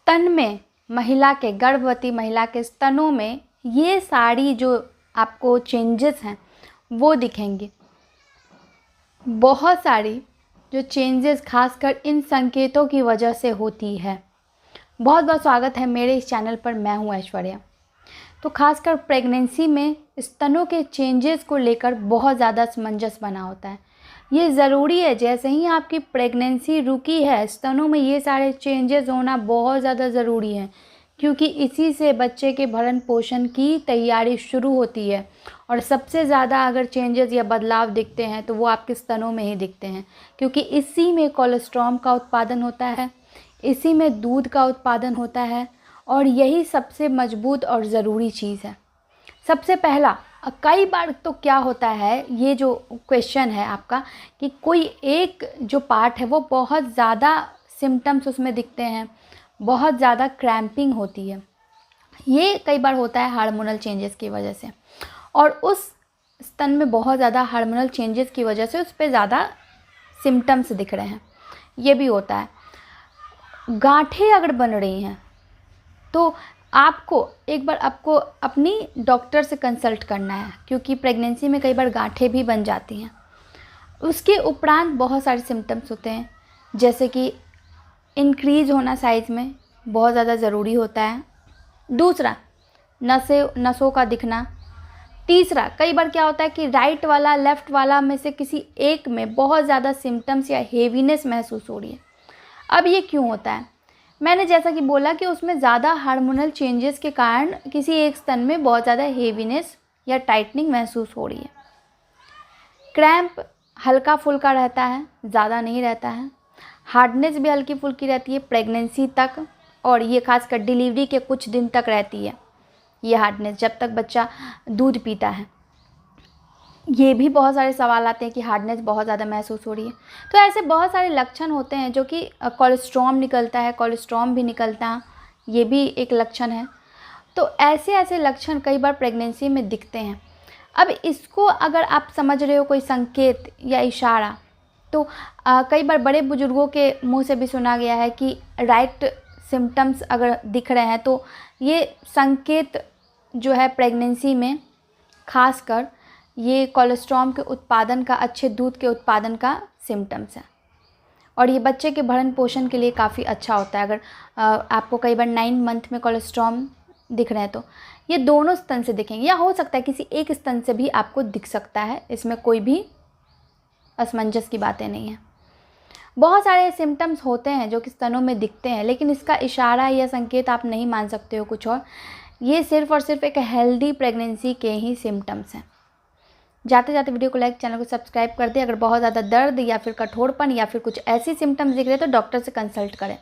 स्तन में महिला के, गर्भवती महिला के स्तनों में ये सारी जो आपको चेंजेस हैं वो दिखेंगे। बहुत सारी जो चेंजेस खासकर इन संकेतों की वजह से होती है। बहुत बहुत स्वागत है मेरे इस चैनल पर, मैं हूँ ऐश्वर्या। तो खासकर प्रेगनेंसी में स्तनों के चेंजेस को लेकर बहुत ज़्यादा असमंजस बना होता है। ये ज़रूरी है, जैसे ही आपकी प्रेगनेंसी रुकी है स्तनों में ये सारे चेंजेस होना बहुत ज़्यादा ज़रूरी है, क्योंकि इसी से बच्चे के भरण पोषण की तैयारी शुरू होती है। और सबसे ज़्यादा अगर चेंजेस या बदलाव दिखते हैं तो वो आपके स्तनों में ही दिखते हैं, क्योंकि इसी में कोलेस्ट्रॉल का उत्पादन होता है, इसी में दूध का उत्पादन होता है, और यही सबसे मजबूत और ज़रूरी चीज़ है। सबसे पहला, कई बार तो क्या होता है, ये जो क्वेश्चन है आपका कि कोई एक जो पार्ट है वो बहुत ज़्यादा सिम्टम्स उसमें दिखते हैं, बहुत ज़्यादा क्रैम्पिंग होती है। ये कई बार होता है हार्मोनल चेंजेस की वजह से, और उस स्तन में बहुत ज़्यादा हार्मोनल चेंजेस की वजह से उस पर ज़्यादा सिम्टम्स दिख रहे हैं, ये भी होता है। गांठें अगर बन रही हैं तो आपको एक बार अपनी डॉक्टर से कंसल्ट करना है, क्योंकि प्रेगनेंसी में कई बार गांठें भी बन जाती हैं। उसके उपरांत बहुत सारे सिम्टम्स होते हैं, जैसे कि इंक्रीज़ होना साइज़ में बहुत ज़्यादा ज़रूरी होता है। दूसरा, नसों का दिखना। तीसरा, कई बार क्या होता है कि राइट वाला लेफ़्ट वाला में से किसी एक में बहुत ज़्यादा सिम्टम्स या हेवीनेस महसूस हो रही है। अब ये क्यों होता है? मैंने जैसा कि बोला कि उसमें ज़्यादा हार्मोनल चेंजेस के कारण किसी एक स्तन में बहुत ज़्यादा हेवीनेस या टाइटनिंग महसूस हो रही है। क्रैम्प हल्का फुल्का रहता है, ज़्यादा नहीं रहता है। हार्डनेस भी हल्की फुल्की रहती है प्रेगनेंसी तक, और ये खासकर डिलीवरी के कुछ दिन तक रहती है ये हार्डनेस, जब तक बच्चा दूध पीता है। ये भी बहुत सारे सवाल आते हैं कि हार्डनेस बहुत ज़्यादा महसूस हो रही है। तो ऐसे बहुत सारे लक्षण होते हैं, जो कि कोलेस्ट्रॉल निकलता है, कोलेस्ट्रॉल भी निकलता है, ये भी एक लक्षण है। तो ऐसे लक्षण कई बार प्रेगनेंसी में दिखते हैं। अब इसको अगर आप समझ रहे हो कोई संकेत या इशारा, तो कई बार बड़े बुजुर्गों के मुंह से भी सुना गया है कि राइट सिम्टम्स अगर दिख रहे हैं तो ये संकेत जो है प्रेगनेंसी में खासकर ये कोलेस्ट्रॉल के उत्पादन का, अच्छे दूध के उत्पादन का सिम्टम्स है। और ये बच्चे के भरण पोषण के लिए काफ़ी अच्छा होता है। अगर आपको कई बार 9 मंथ में कोलेस्ट्रॉल दिख रहे हैं तो ये दोनों स्तन से दिखेंगे, या हो सकता है किसी एक स्तन से भी आपको दिख सकता है, इसमें कोई भी असमंजस की बातें नहीं है। बहुत सारे सिम्टम्स होते हैं जो कि स्तनों में दिखते हैं, लेकिन इसका इशारा या संकेत आप नहीं मान सकते हो कुछ और। ये सिर्फ़ और सिर्फ एक हेल्दी प्रेगनेंसी के ही सिम्टम्स हैं। जाते जाते वीडियो को लाइक, चैनल को सब्सक्राइब कर दें। अगर बहुत ज़्यादा दर्द या फिर कठोरपन या फिर कुछ ऐसी सिम्टम्स दिख रहे हैं तो डॉक्टर से कंसल्ट करें।